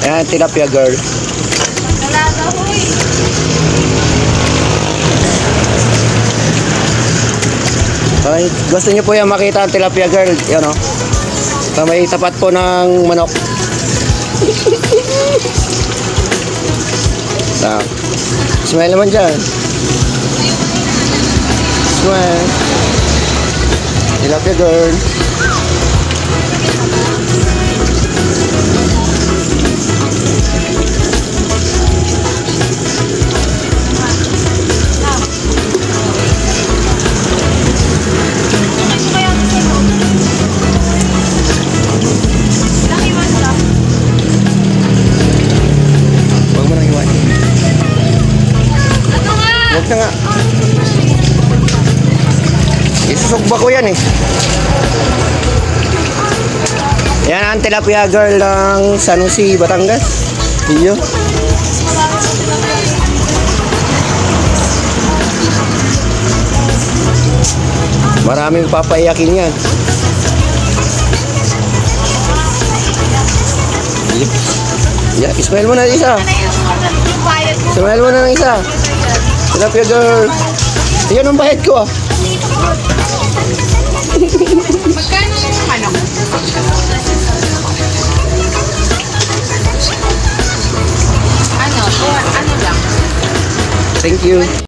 Yan, tilapia girl. Talaga, huy. Okay, gusto niyo po yan makita ang tilapia girl. Yan o. Sa may tapat po ng manok. Smile naman dyan. Smile. Tilapia girl. Huwag na nga. Isusugba ko yan eh. Yan ang tilapia girl ng San Jose, Batangas. Iyo. Maraming papaiyakin yan. Yeah, smile mo na isa. Smile mo na ng isa. Tilapia girl. Yan ang bahid ko ah. Magkano yung manok? Ano lang? Thank you.